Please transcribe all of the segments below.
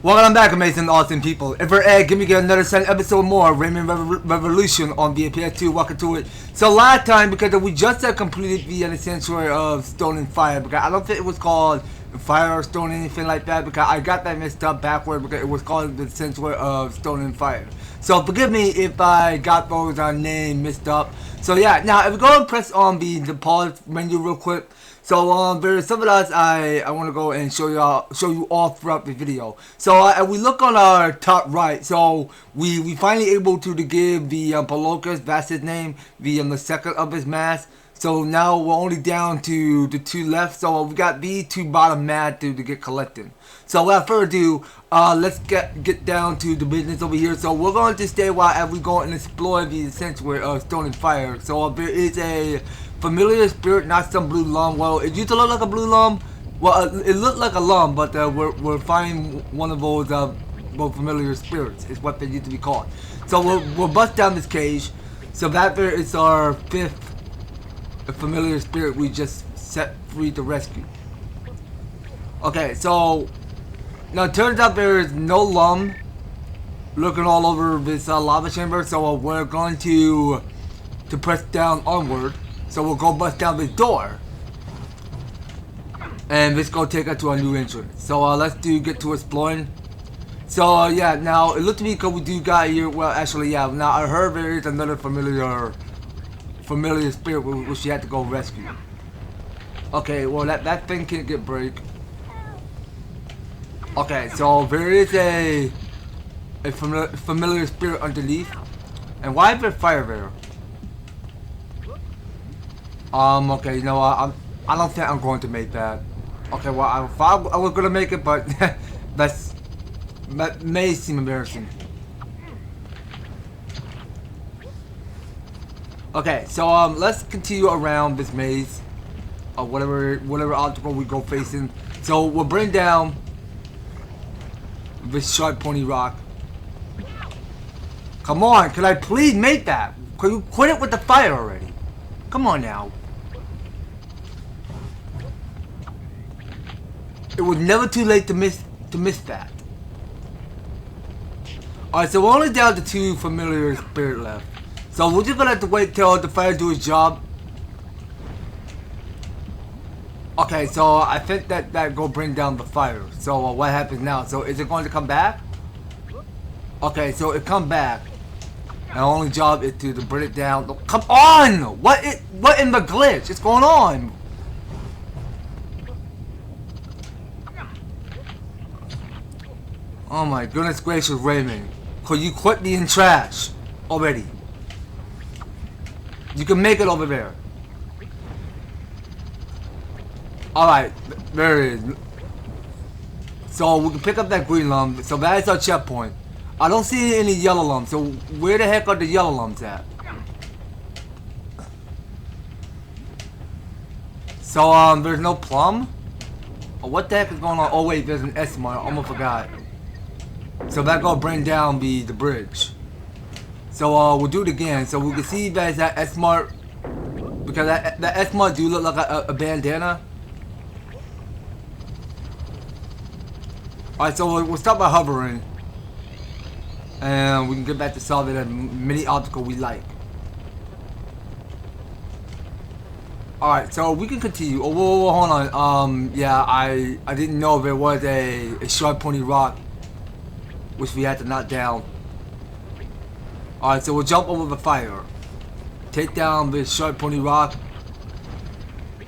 Welcome back, amazing, awesome people. If we're give me another 7 episode more of Rayman Revolution on the PS2. Welcome to it. So last time, because we just completed the Sanctuary of Stone and Fire, because I don't think it was called Fire or Stone or anything like that, because I got that messed up backward, because it was called the Sanctuary of Stone and Fire. So forgive me if I got those names mixed up. So yeah, now if we go and press on the pause menu real quick. So there's some of us I want to go and show you all throughout the video. So we look on our top right. So we finally able to give the Polocus, that's his name, the second of his mask. So now we're only down to the 2 left. So we got the 2 bottom mad to get collected. So without further ado, let's get down to the business over here. So we're going to stay while as we go and explore the sanctuary of Stone and Fire. So there is a familiar spirit, not some blue lum. Well, it used to look like a blue lum. Well, it looked like a lum, but we're finding one of those familiar spirits. Is what they used to be called. So we'll bust down this cage. So that there is our 5th familiar spirit we just set free to rescue. Okay, so now it turns out there is no lum looking all over this lava chamber. So we're going to press down onward. So we'll go bust down this door, and this go take us to a new entrance. So let's get to exploring. So yeah, now it looked to me because we do got here. Well, actually, yeah. Now I heard there is another familiar spirit which you have to go rescue. Okay, well that thing can't get break. Okay, so there is a familiar spirit underneath, and why is there fire there? Okay, you know what, I don't think I'm going to make that. Okay, well, I was gonna make it, but that may seem embarrassing. Okay, so let's continue around this maze, or whatever obstacle we go facing. So we'll bring down this sharp pointy rock. Come on, can I please make that? Can you quit it with the fire already? Come on now. It was never too late to miss that. Alright, so we're only down to 2 familiar spirit left. So we're just gonna have to wait till the fire do its job. Okay, so I think that go bring down the fire. So what happens now? So is it going to come back? Okay, so it come back. And the only job is to bring it down. Come on! What in the glitch is going on? Oh my goodness gracious, Rayman. Could you quit being trash already? You can make it over there. Alright, there it is. So we can pick up that green lum. So that is our checkpoint. I don't see any yellow lumps. So where the heck are the yellow lumps at? So there's no plum? Oh, what the heck is going on? Oh wait, there's an S mark. I almost forgot. So that gonna bring down the bridge. So we'll do it again. So we can see that S mark, because that S mark do look like a bandana. Alright, so we'll start by hovering, and we can get back to solving a mini obstacle we like. Alright, so we can continue. Oh, whoa, hold on. Yeah, I didn't know there was a sharp pointy rock which we had to knock down. Alright, so we'll jump over the fire. Take down this sharp pointy rock.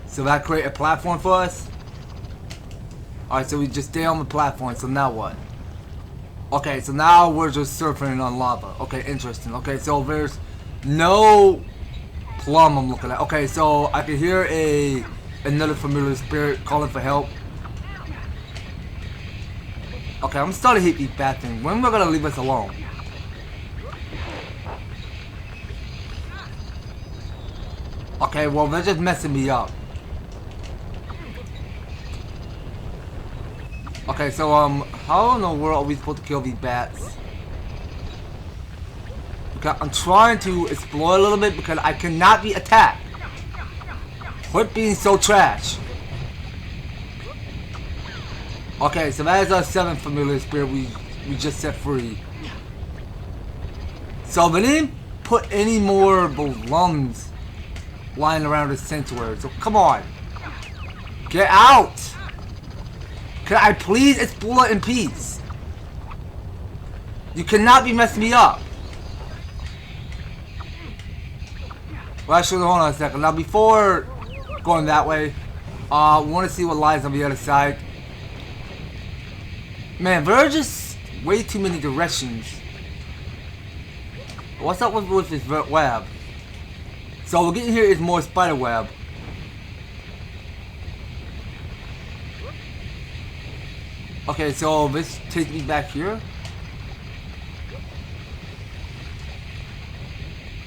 So that create a platform for us. Alright, so we just stay on the platform. So now what? Okay, so now we're just surfing on lava. Okay, interesting. Okay, so there's no plum I'm looking at. Okay, so I can hear another familiar spirit calling for help. Okay, I'm starting to hate these bad things. When we're gonna leave us alone? Okay, well they're just messing me up. Okay, so how in the world are we supposed to kill these bats? Because I'm trying to explore a little bit because I cannot be attacked. Quit being so trash. Okay, so that is our 7th familiar spirit we just set free. So we didn't put any more of those lungs lying around the sanctuary. So come on. Get out! Can I please explore in peace? You cannot be messing me up. Well, actually, hold on a second. Now, before going that way, we want to see what lies on the other side. Man, there are just way too many directions. What's up with this web? So we're getting here is more spider web. Okay, so this takes me back here.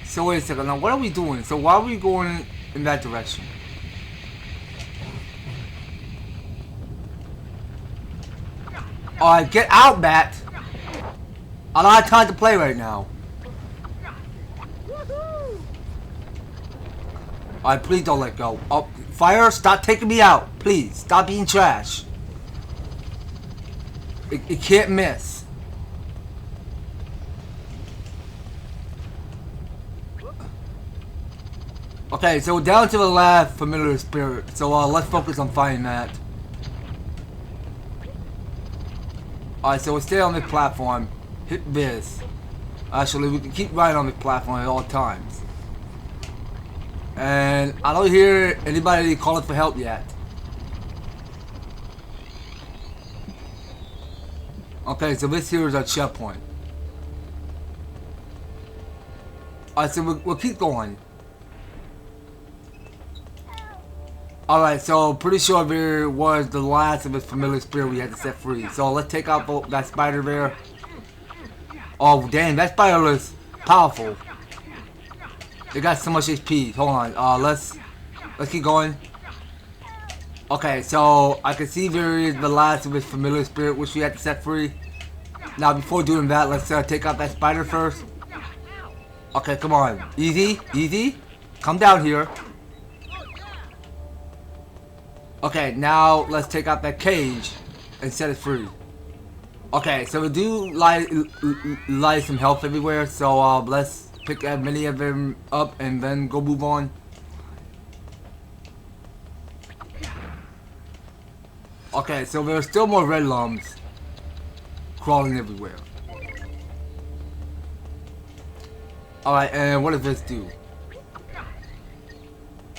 So wait a second, now what are we doing? So why are we going in that direction? Alright, get out, Bat! I don't have time to play right now. Alright, please don't let go. Oh, fire, stop taking me out. Please, stop being trash. It can't miss. Okay, so we're down to the last familiar spirit. So let's focus on finding that. Alright, so we'll stay on this platform. Hit this. Actually, we can keep riding on this platform at all times. And I don't hear anybody calling for help yet. Okay, so this here is our checkpoint. Alright, so we'll keep going. Alright, so pretty sure there was the last of this familiar spirit we had to set free. So let's take out that spider there. Oh, dang, that spider is powerful. It got so much HP. Hold on, let's keep going. Okay, so I can see there is the last of this familiar spirit which we had to set free. Now before doing that, let's take out that spider first. Okay, come on. Easy, easy. Come down here. Okay, now let's take out that cage and set it free. Okay, so we do lie some health everywhere, so let's pick as many of them up and then go move on. Okay, so there are still more red lumps crawling everywhere. Alright, and what does this do?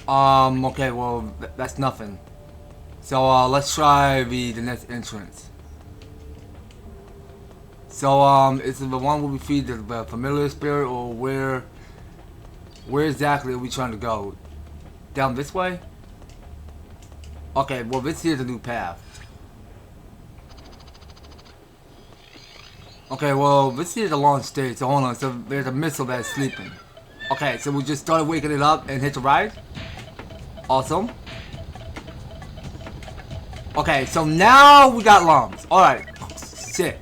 Okay, well, that's nothing. So, let's try the next entrance. So, is it the one where we feed the familiar spirit, or where exactly are we trying to go? Down this way? Okay, well, this here's a new path. Okay, well, this here's a long stage, so hold on, so there's a missile that's sleeping. Okay, so we just started waking it up and hit the ride. Awesome. Okay, so now we got lumps. Alright, sick.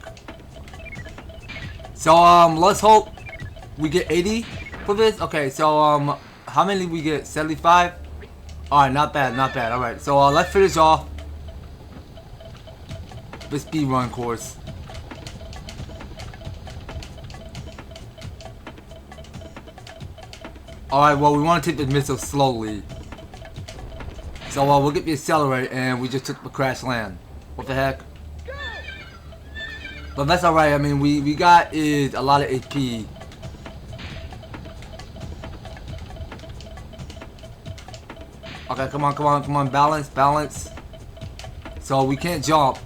So, let's hope we get 80 for this. Okay, so, how many we get? 75? Alright, not bad, not bad. Alright, so, let's finish off the speed run course. Alright, well, we want to take the missile slowly. So, we'll get the accelerator, and we just took the crash land. What the heck? But that's alright, I mean, we got is a lot of HP. Okay, come on, come on, come on, balance, balance. So, we can't jump.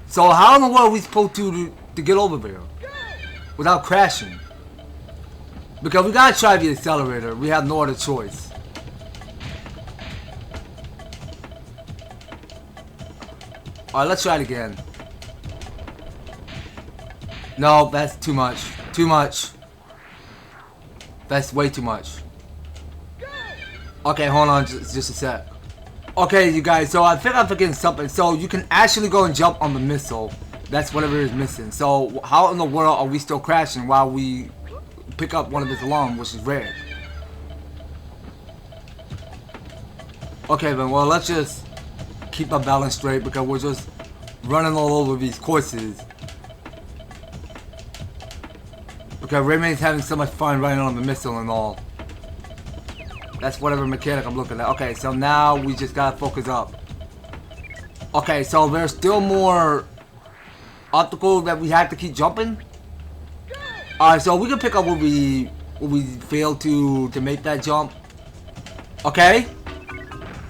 So, how in the world are we supposed to get over there? Without crashing? Because we gotta try the accelerator, we have no other choice. Alright, let's try it again. No, that's too much. Too much. That's way too much. Okay, hold on just a sec. Okay, you guys, so I think I'm forgetting something. So you can actually go and jump on the missile. That's whatever is missing. So how in the world are we still crashing while we pick up one of his alarm, which is red? Okay, then, well, let's just keep our balance straight because we're just running all over these courses. Because Rayman's having so much fun riding on the missile and all. That's whatever mechanic I'm looking at. Okay, so now we just gotta focus up. Okay, so there's still more obstacles that we have to keep jumping. Alright, so we can pick up where we failed to make that jump. Okay.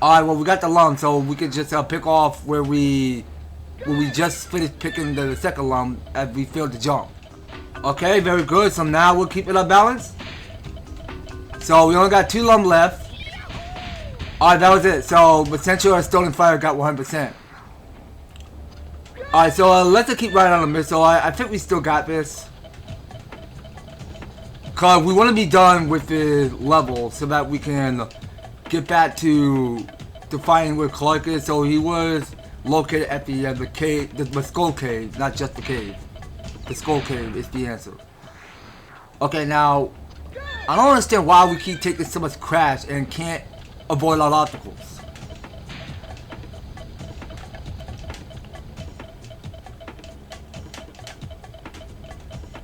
Alright, well we got the lump, so we can just pick off where we just finished picking the second lump as we failed to jump. Okay, very good. So now we'll keep it our balance. So we only got 2 lumps left. Alright, that was it. So essentially our stolen fire got 100%. Alright, so let's keep riding on the missile. I think we still got this. Cause we want to be done with the level so that we can get back to finding where Clark is. So he was located at the cave, the skull cave, not just the cave. The skull cave is the answer. Okay, now I don't understand why we keep taking so much crash and can't avoid our obstacles.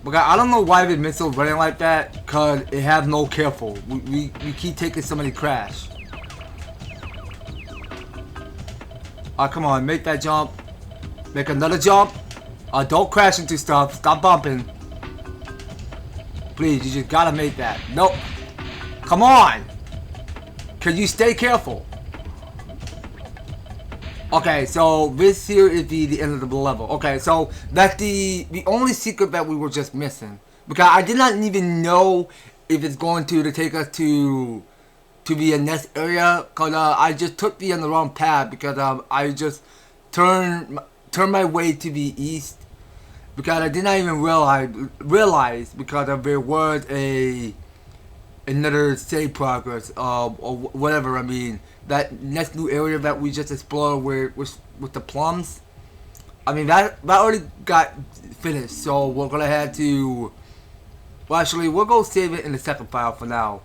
Because I don't know why the missile's running like that, cause it has no careful. We keep taking so many crash. Alright, come on, make that jump. Make another jump. Don't crash into stuff. Stop bumping. Please, you just gotta make that. Nope. Come on. Can you stay careful? Okay, so this here is the end of the level. Okay, so that's the only secret that we were just missing. Because I did not even know if it's going to take us to the next area. Because I just took the wrong path because I just turned my way to the east. Because I did not even realize because there was another save progress or whatever. I mean, that next new area that we just explored with the plums. I mean that already got finished, so we're gonna have to. Well, actually, we'll go save it in the second file for now.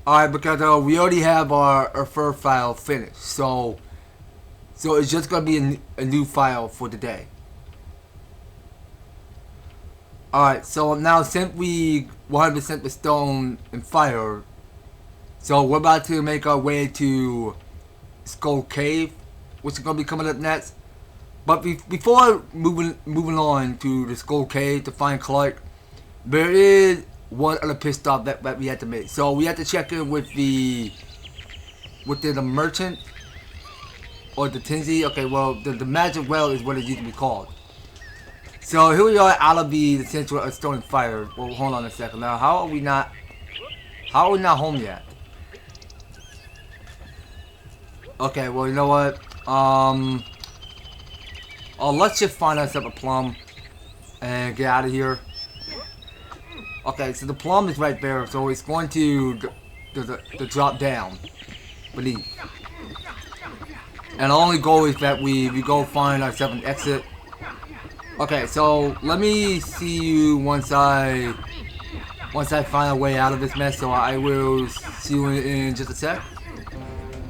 Alright, because we already have our first file finished, so it's just gonna be a new file for today. Alright, so now since we 100% the stone and fire, so we're about to make our way to Skull Cave, which is gonna be coming up next. But before moving on to the Skull Cave to find Clark, there is one other pit stop that we had to make. So we had to check in with the merchant or the Teensies. Okay, well the magic well is what it used to be called. So here we are out of the central stone and fire. Well, hold on a second. Now, how are we not home yet? Okay, well, you know what? Let's just find ourselves a plum and get out of here. Okay, so the plum is right there, so it's going to drop down beneath. And the only goal is that we go find ourselves an exit. Okay, so let me see you once I find a way out of this mess. So I will see you in just a sec.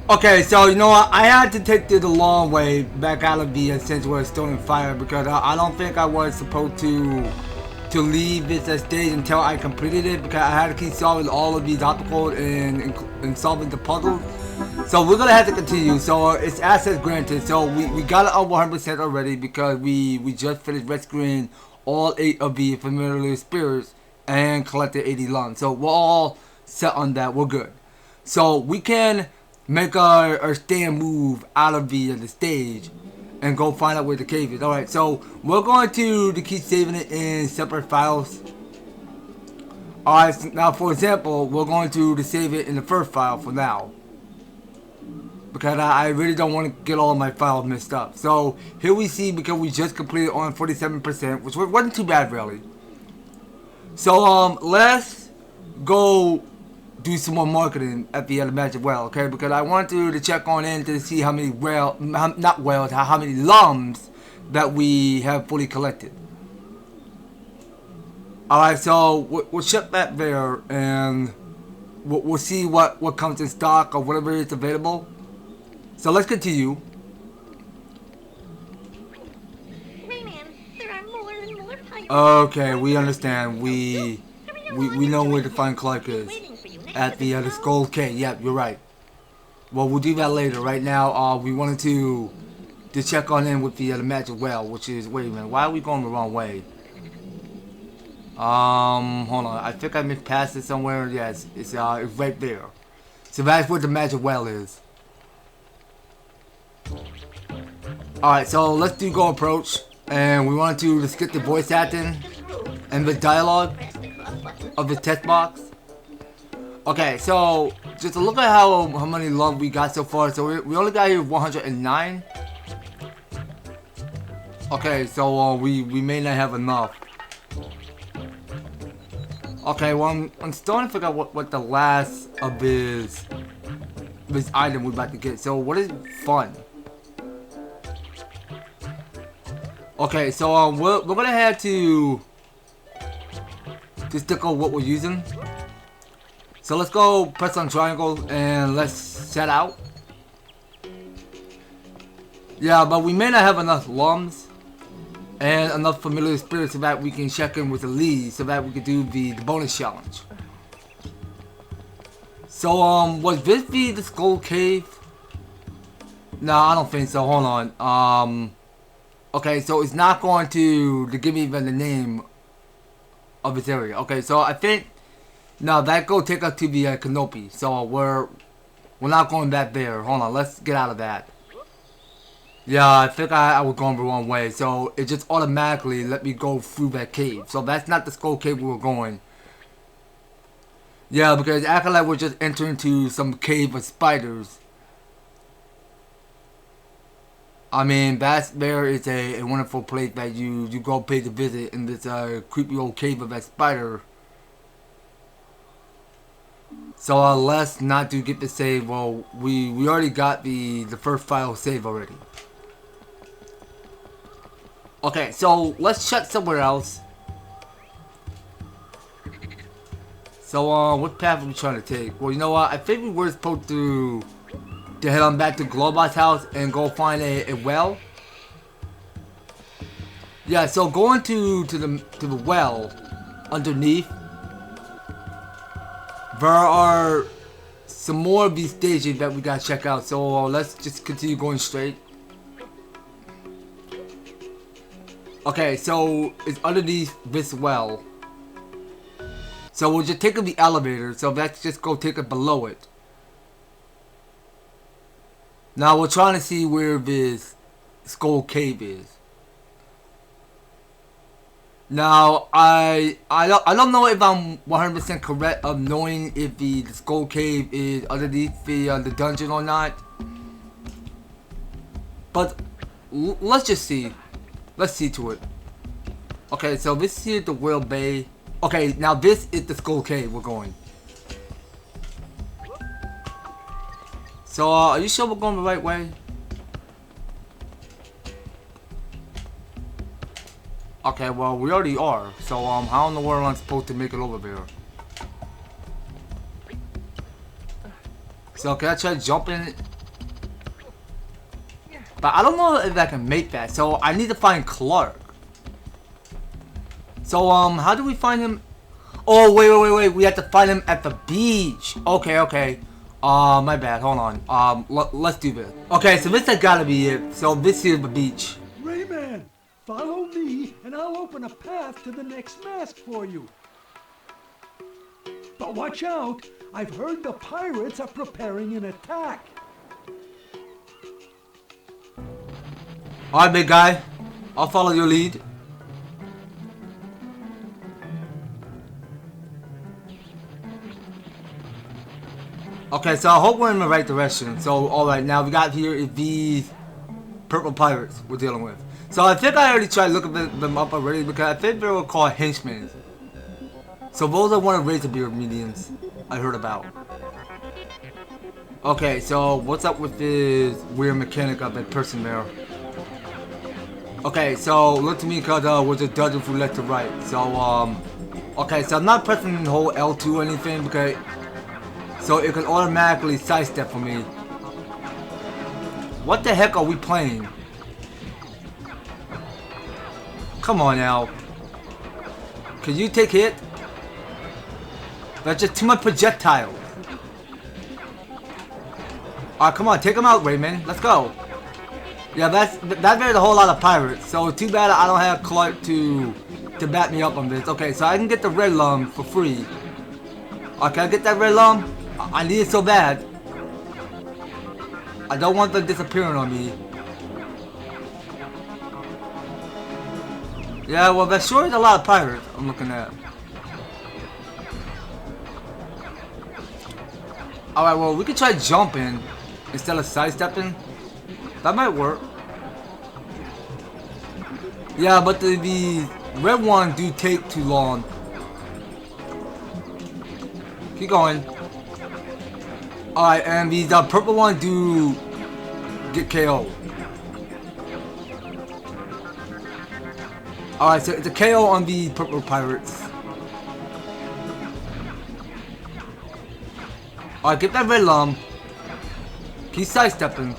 Okay, so you know what? I had to take the long way back out of the Sanctuary Stone and Fire because I don't think I was supposed to leave this stage until I completed it because I had to keep solving all of these obstacles and solving the puzzles. So we're gonna have to continue. So it's access granted. So we got it on 100% already because we just finished rescuing all 8 of the familiar spirits and collected 80 lungs. So we're all set on that. We're good. So we can make our stand move out of the stage and go find out where the cave is. Alright, so we're going to keep saving it in separate files. Alright, so now for example, we're going to save it in the first file for now. Because I really don't want to get all of my files messed up. So here we see because we just completed on 47%, which wasn't too bad really. So let's go do some more marketing at the Magic Well, okay? Because I want to check on in to see how many how many lums that we have fully collected. Alright, so we'll check that there and we'll see what comes in stock or whatever is available. So let's continue. Rayman, there are more and more pirates. Okay, we understand. We know where to find Clark is. Waiting for you next At to the Skull K. Yep, you're right. Well, we'll do that later. Right now, we wanted to check on in with the Magic Well, which is, wait a minute, why are we going the wrong way? Hold on. I think I missed past it somewhere. Yes, it's right there. So that's where the Magic Well is. Alright, so let's do Go Approach. And we want to just get the voice acting and the dialogue of the test box. Okay, so just to look at how many love we got so far. So we only got here 109. Okay, so we may not have enough. Okay, well I'm starting to figure out what the last of this item we're about to get. So what is fun? Okay, so we're gonna have to just stick on what we're using. So let's go press on triangle and let's set out. Yeah, but we may not have enough lums and enough familiar spirits so that we can check in with the lead so that we can do the bonus challenge. So was this the Skull Cave? No, I don't think so. Hold on. Okay, so it's not going to give me even the name of this area. Okay, so I think now that go take us to the canopy. So we're not going back there. Hold on, let's get out of that. Yeah, I think I was going the wrong way. So it just automatically let me go through that cave. So that's not the Skull Cave we were going. Yeah, because it acted like we're just entering into some cave of spiders. I mean, there is a wonderful place that you go pay to visit in this creepy old cave of that spider. So let's not do get the save. Well, we already got the first file save already. Okay, so let's check somewhere else. So what path are we trying to take? Well, you know what? I think we were supposed to head on back to Globot's house and go find a well. Yeah, so going to the well underneath, there are some more of these stages that we gotta check out. So let's just continue going straight. Okay, so it's underneath this well. So we'll just take the elevator. So let's just go take it below it. Now we're trying to see where this Skull Cave is. Now I don't know if I'm 100% correct of knowing if the Skull Cave is underneath the dungeon or not. But let's just see. Let's see to it. Okay, so this is the Whale Bay. Okay, now this is the Skull Cave we're going. So, are you sure we're going the right way? Okay, well, we already are. So, how in the world am I supposed to make it over there? So, can I try jumping? But I don't know if I can make that. So, I need to find Clark. So, how do we find him? Oh, wait. We have to find him at the beach. Okay. My bad. Hold on. Let's do this. Okay, so this has gotta be it. So this is the beach. Rayman, follow me and I'll open a path to the next mask for you. But watch out. I've heard the pirates are preparing an attack. Alright, big guy. I'll follow your lead. Okay, so I hope we're in the right direction. So, alright, now we got here these purple pirates we're dealing with. So, I think I already tried looking them up already because I think they were called henchmen. So, those are one of Razorbeard mediums I heard about. Okay, so what's up with this weird mechanic of that person there? Okay, so look to me because we're just dodging from left to right. So, okay, so I'm not pressing the whole L2 or anything because so it can automatically sidestep for me. What the heck are we playing? Come on now. Can you take hit? That's just too much projectiles. Alright, come on, take them out, Rayman. Let's go. Yeah, that's there's a whole lot of pirates. So too bad I don't have Clark to back me up on this. Okay, so I can get the red lung for free. Can I get that red lung? I need it so bad. I don't want them disappearing on me. Yeah, well, there sure is a lot of pirates I'm looking at. Alright, well, we could try jumping instead of sidestepping. That might work. Yeah, but the red ones do take too long. Keep going. Alright, and these purple ones do get KO. Alright, so it's a KO on the purple pirates. Alright, get that red lung. Keep sidestepping.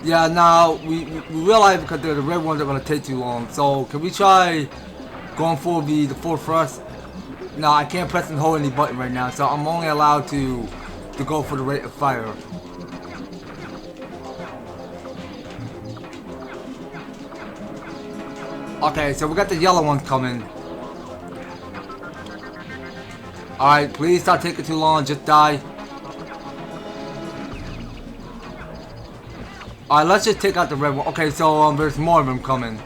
Yeah, now we realize because the red ones are going to take too long. So can we try going for the full thrust? No, I can't press and hold any button right now, so I'm only allowed to go for the rate of fire. Okay, so we got the yellow ones coming. Alright, please stop taking too long, just die. Alright, let's just take out the red one. Okay, so there's more of them coming.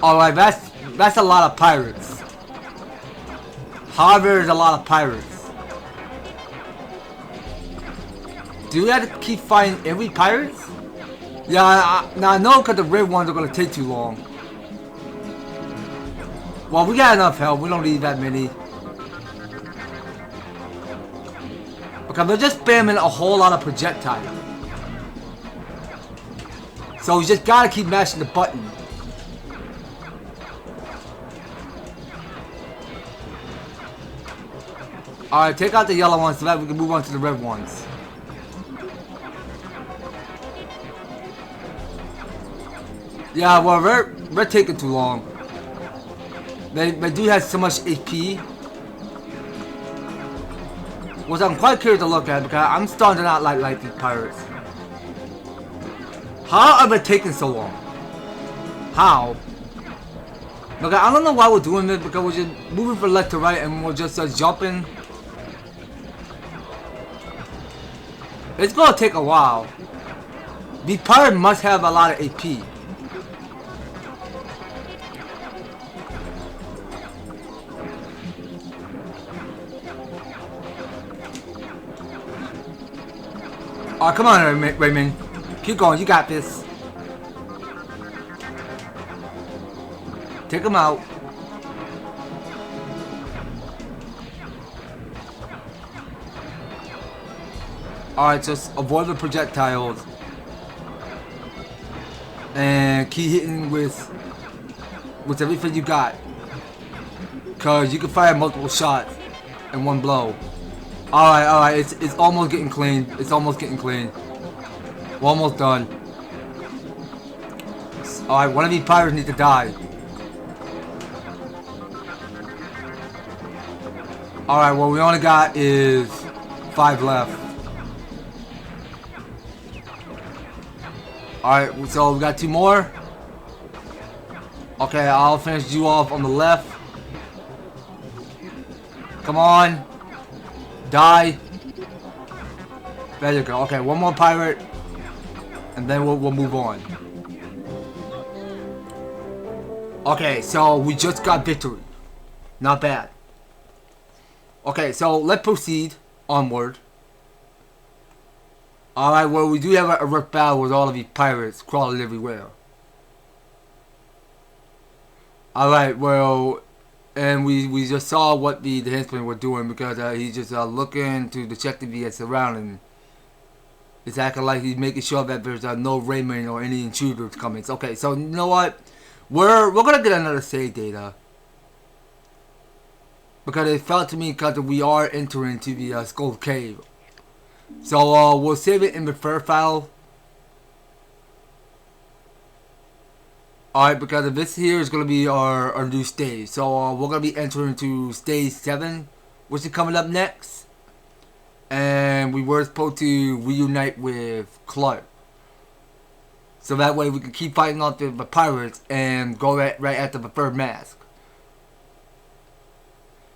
Alright, that's a lot of pirates. However, there's a lot of pirates. Do we have to keep fighting every pirate? Yeah, now I know because the red ones are going to take too long. Well, we got enough help. We don't need that many. Because they're just spamming a whole lot of projectiles. So you just gotta keep mashing the button. Alright, take out the yellow ones so that we can move on to the red ones. Yeah, well, they're taking too long. They do have so much HP. Which I'm quite curious to look at because I'm starting to not like these pirates. How are they taking so long? How? Okay, I don't know why we're doing this because we're just moving from left to right and we're just jumping. It's gonna take a while. The pirate must have a lot of AP. Oh, come on, Rayman. Keep going, you got this. Take him out. Alright, just avoid the projectiles. And keep hitting with everything you got. Cause you can fire multiple shots in one blow. Alright, it's almost getting clean. It's almost getting clean. We're almost done. Alright, one of these pirates need to die. Alright, what we only got is 5 left. Alright, so we got 2 more. Okay, I'll finish you off on the left. Come on. Die. There you go. Okay, one more pirate. And then we'll move on. Okay, so we just got victory. Not bad. Okay, so let's proceed onward. Alright, well, we do have a rough battle with all of these pirates crawling everywhere. Alright, well, and we just saw what the henchmen were doing because he's just looking to check the surrounding. It's acting like he's making sure that there's no Rayman or any intruders coming. Okay, so you know what? We're gonna get another save data. because it felt to me because we are entering to the Skull Cave. So we'll save it in the third file. Alright, because this here is going to be our new stage. So we're going to be entering to stage 7, which is coming up next. And we were supposed to reunite with Clark. So that way we can keep fighting off the pirates and go right after the third mask.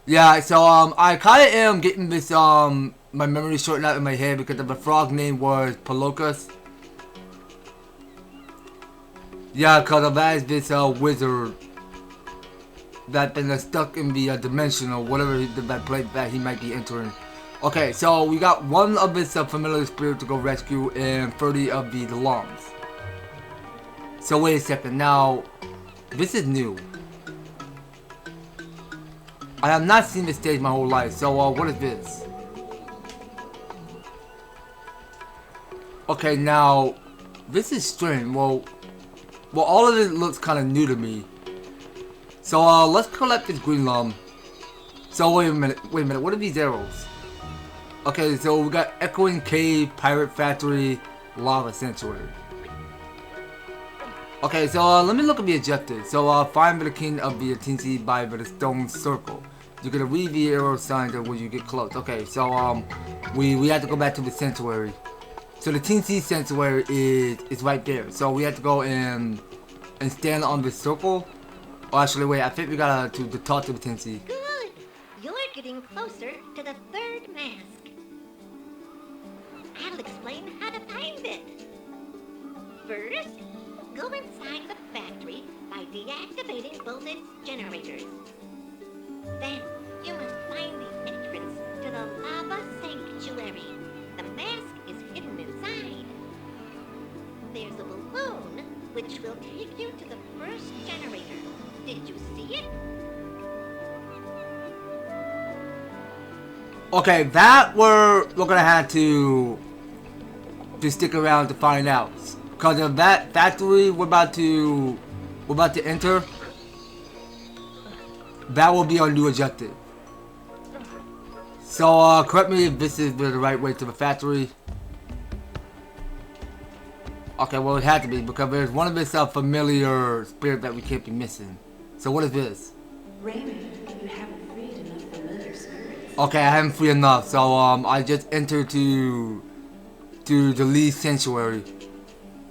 Yeah, so I kind of am getting this my memory shortened out in my head because the frog name was Pelocus. Yeah, because of that is this wizard that been stuck in the dimension or whatever that place that he might be entering. Okay, so we got one of this familiar spirit to go rescue and 30 of the lungs. So wait a second, now this is new. I have not seen this stage my whole life, so what is this? Okay, now this is strange. Well, all of it looks kind of new to me. So let's collect this green lung. So wait a minute, what are these arrows? Okay, so we got Echoing Cave, Pirate Factory, Lava Sanctuary. Okay, so let me look at the objective. So find the king of the Teensies by the stone circle. You're gonna read the arrow signs when you get close. Okay, so we have to go back to the sanctuary. So the Teensies sanctuary is right there. So we have to go and stand on the circle. Oh, actually, wait. I think we gotta to talk to the Teensies. Good. You're getting closer to the third mask. I'll explain how to find it. First, go inside the factory by deactivating both its generators. Then, you must find the entrance to the lava sanctuary. The mask is hidden inside. There's a balloon which will take you to the first generator. Did you see it? Okay, that we're gonna have to stick around to find out. Cause of that factory we're about to enter. That will be our new objective. So correct me if this is the right way to the factory. Okay, well it had to be because there's one of this familiar spirit that we can't be missing. So what is this? Raymond, you haven't freed enough familiar spirits. Okay, I haven't freed enough, so I just entered to the lead sanctuary,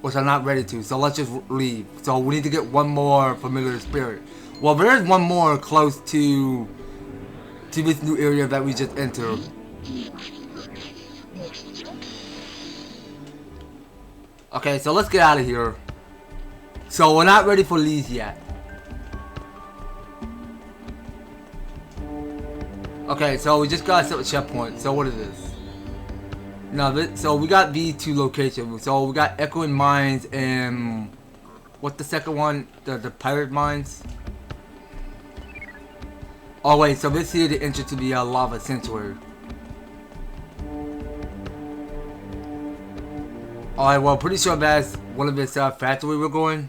which I'm not ready to. So let's just leave. So we need to get one more familiar spirit. Well, there is one more close to this new area that we just entered. Okay, so let's get out of here. So we're not ready for these yet. Okay, so we just got set a checkpoint. So what is this? No, so we got these two locations. So we got Echoing Mines and what's the second one? The Pirate Mines. Oh wait, so this is the entrance to the Lava Sanctuary. Alright, well, pretty sure that's one of this factory we're going.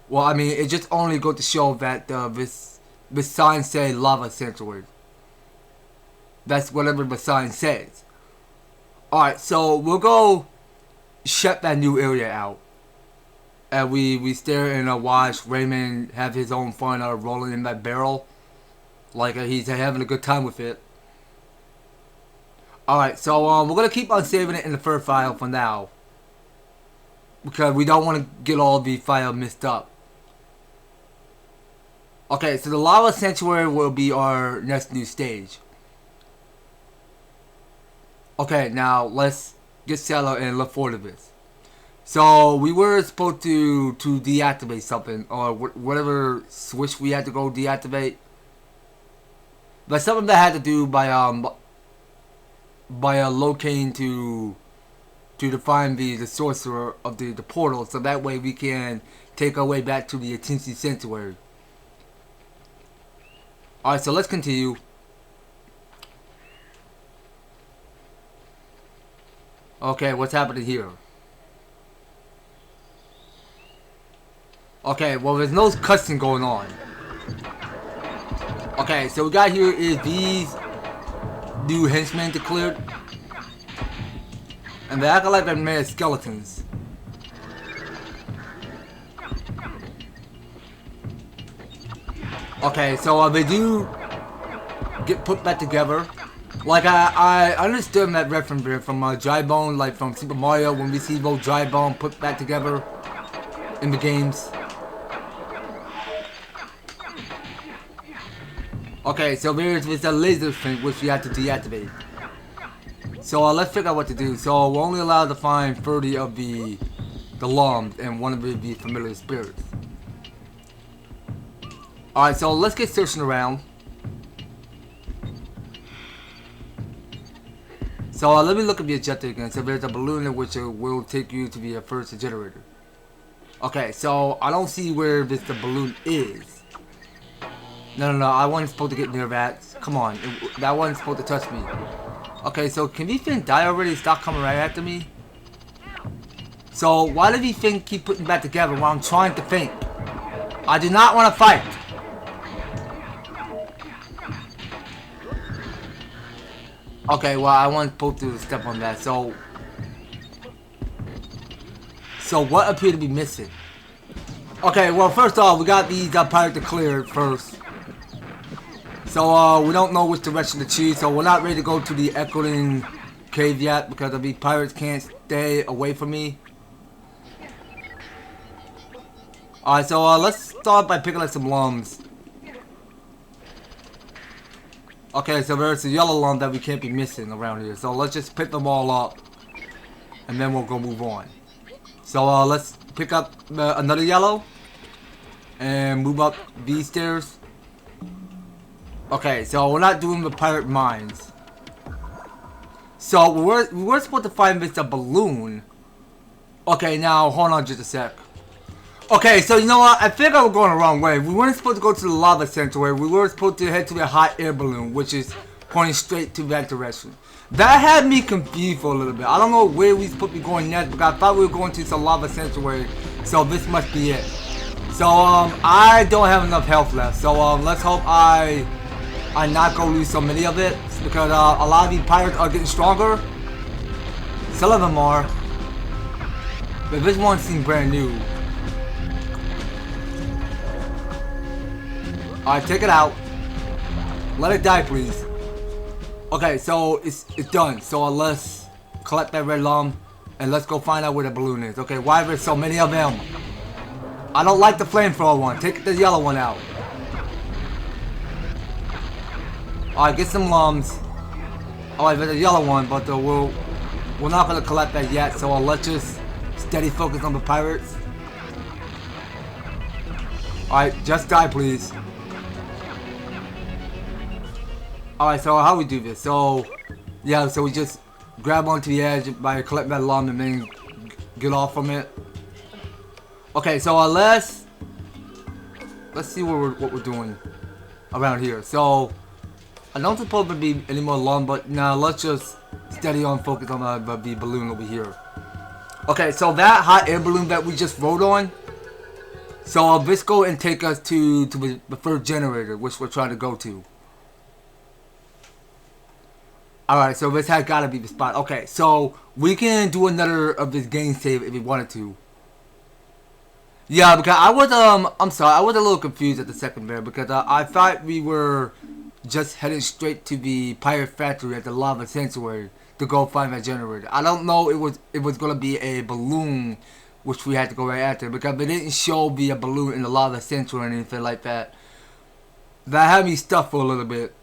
Well, I mean, it just only goes to show that this sign say Lava Sanctuary. That's whatever the sign says. Alright, so we'll go check that new area out. And we stare and watch Raymond have his own fun rolling in that barrel. Like he's having a good time with it. Alright, so we're going to keep on saving it in the third file for now. Because we don't want to get all the file messed up. Okay, so the Lava Sanctuary will be our next new stage. Okay, now let's get settled and look forward to this. So we were supposed to deactivate something or whatever switch we had to go deactivate. But something that had to do by locating to define the sorcerer of the portal, so that way we can take our way back to the Teensies sanctuary. Alright, so let's continue. Okay, what's happening here? Okay, well there's no cussing going on. Okay, so we got here is these new henchmen declared. And they act like they're made of skeletons. Okay, so they do get put back together. Like I understood that reference there from Dry Bone, like from Super Mario, when we see both Dry Bone put back together in the games. Okay, so there's a laser thing which we have to deactivate. So let's figure out what to do. So we're only allowed to find 30 of the lums and one of the familiar spirits. Alright, so let's get searching around. So let me look at the objective again. So there's a balloon in which it will take you to the first generator. Okay, so I don't see where the balloon is. No, I wasn't supposed to get near that. Come on, that wasn't supposed to touch me. Okay, so can these things die already? Stop coming right after me. So why do these things keep putting back together while I'm trying to think? I do not want to fight. Okay, well I wasn't supposed to step on that. So what appear to be missing? Okay, well first off, we got these pirates declared first. So we don't know which direction to choose, so we're not ready to go to the Echoing Cave yet because the pirates can't stay away from me. Alright, so let's start by picking up some lums. Okay, so there's a yellow lum that we can't be missing around here, so let's just pick them all up and then we'll go move on. So let's pick up another yellow and move up these stairs. Okay, so we're not doing the pirate mines. So we were supposed to find this balloon. Okay, now hold on just a sec. Okay, so you know what? I think I was going the wrong way. We weren't supposed to go to the lava sanctuary. We were supposed to head to the hot air balloon, which is pointing straight to that direction. That had me confused for a little bit. I don't know where we supposed to be going next, because I thought we were going to the lava sanctuary. So this must be it. So I don't have enough health left. So let's hope I not go lose so many of it, because a lot of these pirates are getting stronger. Some of them are, but this one seems brand new. Alright, take it out. Let it die, please. Okay, so it's done. So let's collect that red lum and let's go find out where the balloon is. Okay, why are there so many of them? I don't like the flamethrower one. Take the yellow one out. Alright, get some lums. Alright, there's a yellow one, but we're not gonna collect that yet. So let's just steady focus on the pirates. Alright, just die, please. Alright, so how we do this? So, yeah, so we just grab onto the edge by collecting that lum and then get off from it. Okay, so let's see what we're doing around here. So, I don't suppose there be any more lum, but now let's just steady on focus on the balloon over here. Okay, so that hot air balloon that we just rode on. So let's go and take us to the first generator, which we're trying to go to. Alright, so this has got to be the spot. Okay, so we can do another of this game save if we wanted to. Yeah, because I was, I'm sorry, I was a little confused at the second there, because I thought we were just heading straight to the pirate factory at the lava sanctuary to go find that generator. I don't know it was going to be a balloon, which we had to go right after, because they didn't show the balloon in the lava sanctuary or anything like that. That had me stuck for a little bit.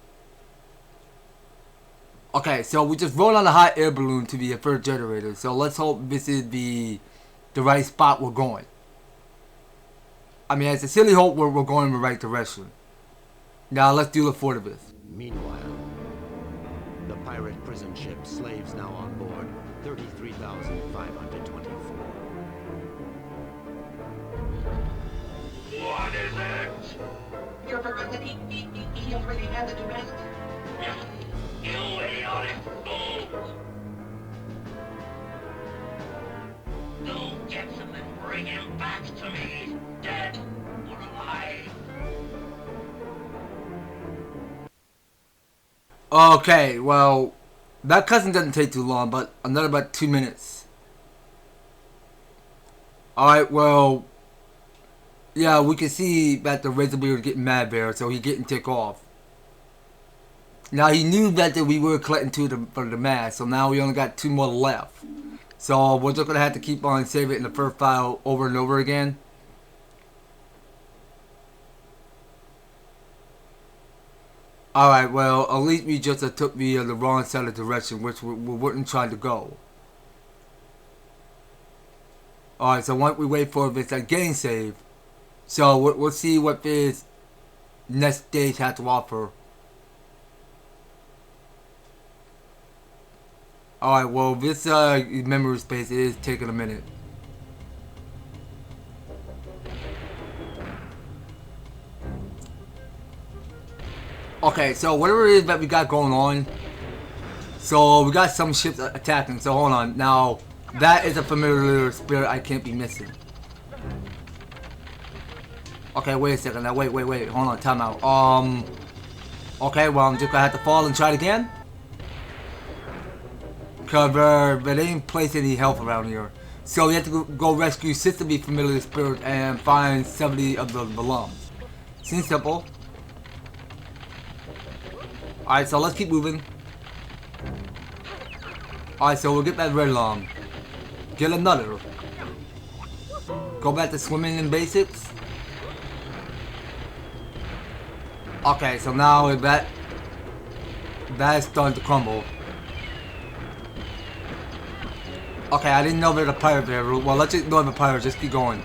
Okay, so we just rolled on the hot air balloon to the first generator. So let's hope this is the right spot we're going. I mean, it's a silly hope we're going in the right direction. Now let's do the fort of this. Meanwhile, the pirate prison ship slaves now on board, 33,524. What is it? Your Perversity, he already had the arrest. You idiotic fools! Go get him and bring him back to me, dead or alive. Okay, well, that cutscene doesn't take too long, but another about 2 minutes. Alright, well, yeah, we can see that the Razor Beard is getting mad there, so he's getting ticked off. Now, he knew that we were collecting 2 for the mask, so now we only got 2 more left. So, we're just going to have to keep on saving it in the first file over and over again. Alright, well, at least we just took the wrong side of the direction, which we weren't trying to go. Alright, so once we wait for this game save, so we'll see what this next stage has to offer. Alright, well, this memory space is taking a minute. Okay, so whatever it is that we got going on, so we got some ships attacking, so hold on. Now, that is a familiar spirit I can't be missing. Okay, wait a second. Now, wait. Hold on, time out. Okay, well, I'm just gonna have to fall and try it again. Cause there ain't place any health around here. So we have to go rescue Sister B familiar spirit and find 70 of the lumps. Seems simple. Alright, so let's keep moving. Alright, so we'll get that red lung. Get another. Go back to swimming in basics. Okay, so now that is starting to crumble. Okay, I didn't know there's a pirate there. Well, let's just ignore the pirate. Just keep going.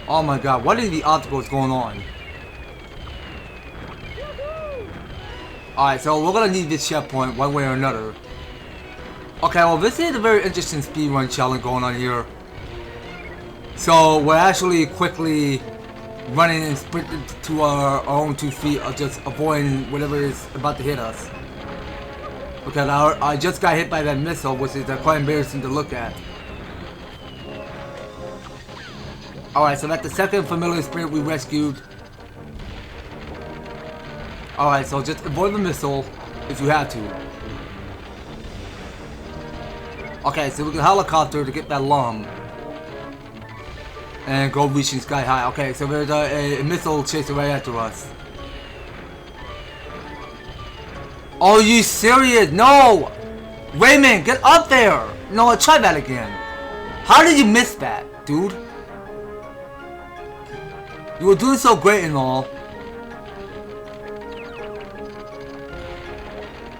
Oh my god, what are the obstacles going on? Alright, so we're gonna need this checkpoint one way or another. Okay, well, this is a very interesting speedrun challenge going on here. So we're actually quickly running and sprinting to our own 2 feet, of just avoiding whatever is about to hit us. Because I just got hit by that missile, which is quite embarrassing to look at. Alright, so that's the second familiar spirit we rescued. Alright, so just avoid the missile if you have to. Okay, so we can helicopter to get that lung. And go reaching sky high. Okay, so there's a missile chasing right after us. Are you serious? No! Rayman, get up there! No, try that again. How did you miss that, dude? You were doing so great and all.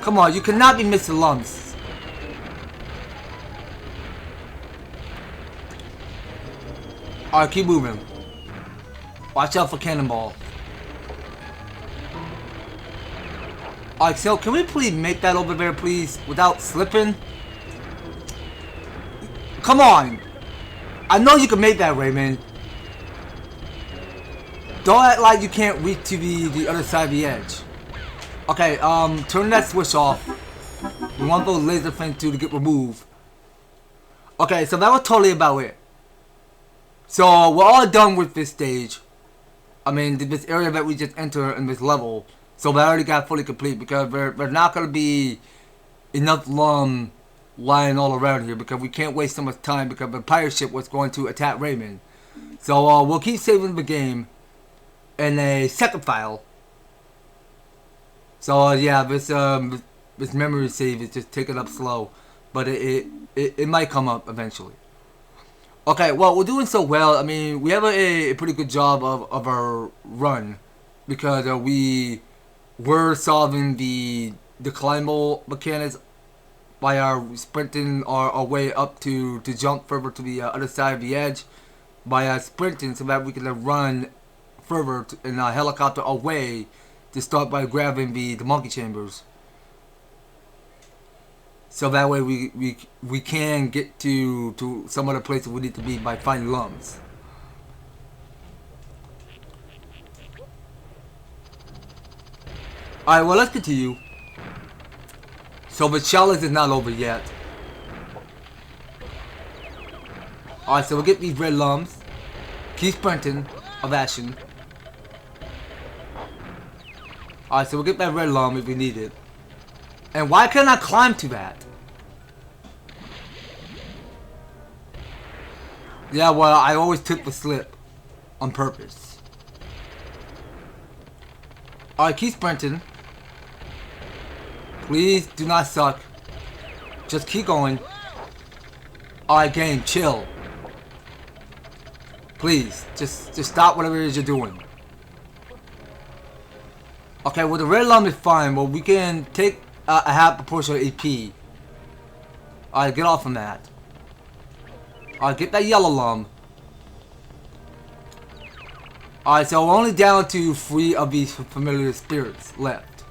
Come on, you cannot be missing lumps. Alright, keep moving. Watch out for cannonball. Alright, so can we please make that over there, please? Without slipping? Come on! I know you can make that, Rayman. Don't act like you can't reach to the other side of the edge. Okay, turn that switch off. We want those laser things to get removed. Okay, so that was totally about it. So, we're all done with this stage. I mean, this area that we just entered in this level. So, we already got fully complete because there's not going to be enough lum lying all around here because we can't waste so much time because the pirate ship was going to attack Rayman. So, we'll keep saving the game in a second file. So yeah, this memory save is just taking up slow, but it might come up eventually. Okay, well, we're doing so well. I mean, we have a pretty good job of our run because we were solving the climbable mechanics by our sprinting our way up to jump further to the other side of the edge by sprinting so that we can run further in a helicopter away to start by grabbing the monkey chambers. So that way we can get to some other place we need to be by finding lumps. Alright, well, let's continue. So the challenge is not over yet. Alright, so we'll get these red lumps. Keep sprinting of action. Alright, so we'll get that red lung if we need it. And why can't I climb to that? Yeah, well, I always took the slip. On purpose. Alright, keep sprinting. Please do not suck. Just keep going. Alright, game, chill. Please, just stop whatever it is you're doing. Okay, well the red lung is fine. Well, we can take a half proportion of AP. Alright, get off from that. Alright, get that yellow lung. Alright, so we're only down to 3 of these familiar spirits left.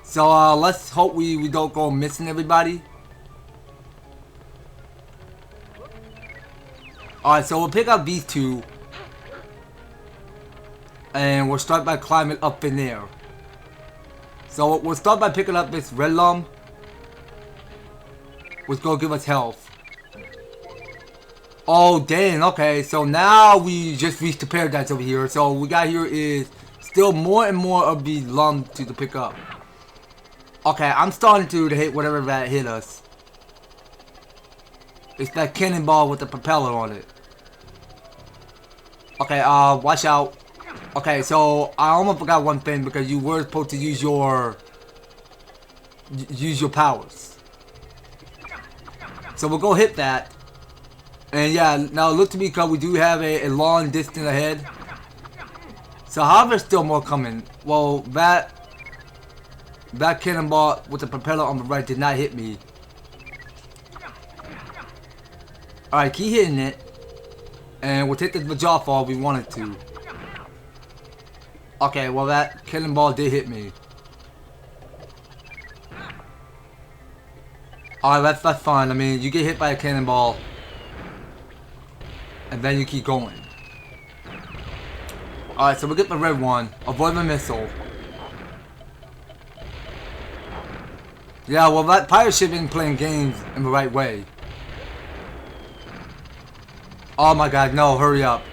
So let's hope we don't go missing everybody. Alright, so we'll pick up these 2. And we'll start by climbing up in there. So we'll start by picking up this red lung, which will give us health. Oh dang, okay, so now we just reached the paradise over here. So what we got here is still more and more of the lung to pick up. Okay, I'm starting to hate whatever that hit us. It's that cannonball with the propeller on it. Okay, watch out. Okay, so I almost forgot one thing because you were supposed to use your powers. So we'll go hit that. And yeah, now look to me because we do have a long distance ahead. So however, there's still more coming. Well, that cannonball with the propeller on the right did not hit me. Alright, keep hitting it. And we'll take the jaw fall if we wanted to. Okay, well that cannonball did hit me. Alright, that's fine. I mean, you get hit by a cannonball. And then you keep going. Alright, so we'll get the red one. Avoid the missile. Yeah, well that pirate ship isn't playing games in the right way. Oh my god, no, hurry up.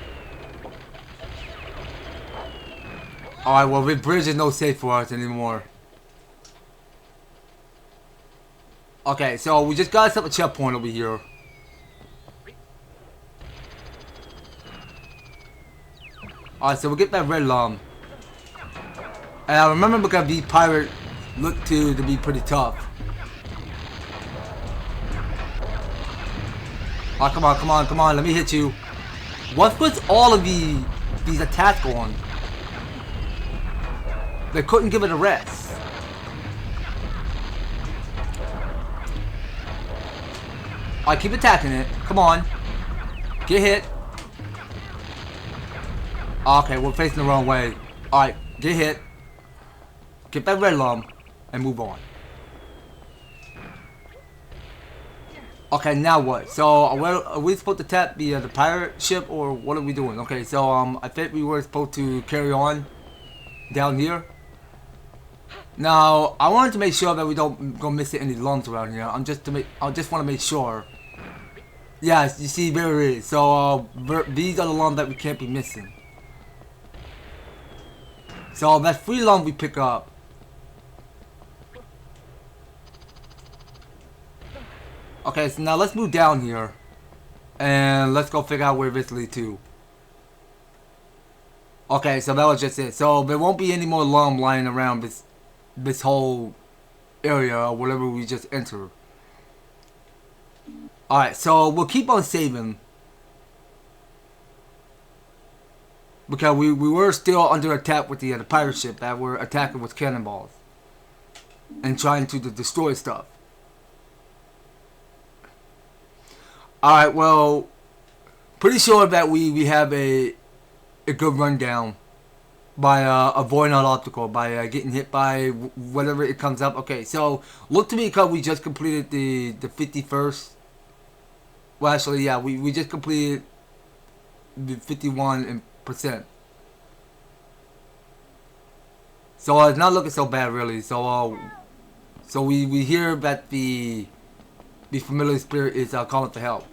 Alright, well the bridge is no safe for us anymore. Okay, so we just got ourselves a checkpoint over here. Alright, so we'll get that red lung. And I remember because the pirate looked to be pretty tough. Oh, come on, come on, come on, let me hit you. What was all of these attacks on? They couldn't give it a rest. Alright, keep attacking it. Come on. Get hit. Okay, we're facing the wrong way. Alright, get hit. Get that red lung and move on. Okay, now what? So are we supposed to tap the pirate ship or what are we doing? Okay, so I think we were supposed to carry on down here. Now I wanted to make sure that we don't go missing any lungs around here. I just want to make sure. Yes, you see there it is. So these are the lungs that we can't be missing. So that 3 lung we pick up. Okay, so now let's move down here. And let's go figure out where this leads to. Okay, so that was just it. So there won't be any more lung lying around this whole area or whatever we just entered. Alright, so we'll keep on saving. Because we were still under attack with the pirate ship that were attacking with cannonballs. And trying to destroy stuff. Alright, well, pretty sure that we have a good rundown by avoiding an obstacle, by getting hit by whatever it comes up. Okay, so look to me because we just completed the 51st. Well, actually, yeah, we just completed the 51%. So it's not looking so bad, really. So we hear that the familiar spirit is calling for help.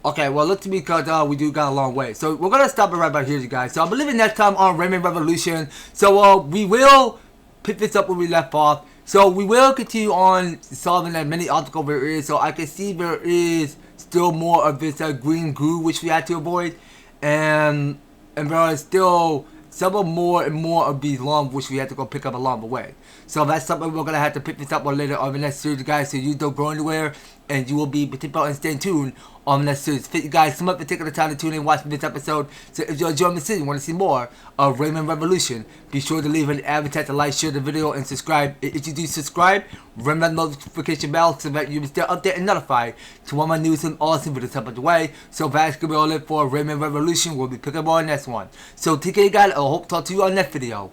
Okay, well, look to me because we do got a long way. So we're gonna stop it right about here, you guys. So I believe next time on Rayman Revolution. So we will pick this up where we left off. So we will continue on solving as many obstacles there is. So I can see there is still more of this green goo which we had to avoid, and there are still several more and more of these alarms which we had to go pick up along the way. So that's something we're gonna have to pick this up on later on the next series, guys. So you don't go anywhere, and you will be participating and staying tuned on the next series. Thank you guys so much for taking the time to tune in and watching this episode. So if you're enjoying the series and want to see more of Rayman Revolution, be sure to leave an advertise, to like, share the video, and subscribe. If you do subscribe, ring that notification bell so that you will stay updated and notified to all my news and awesome videos up on the way. So that's gonna be all it for Rayman Revolution. We'll be picking up on the next one. So take care, guys. I hope to talk to you on the next video.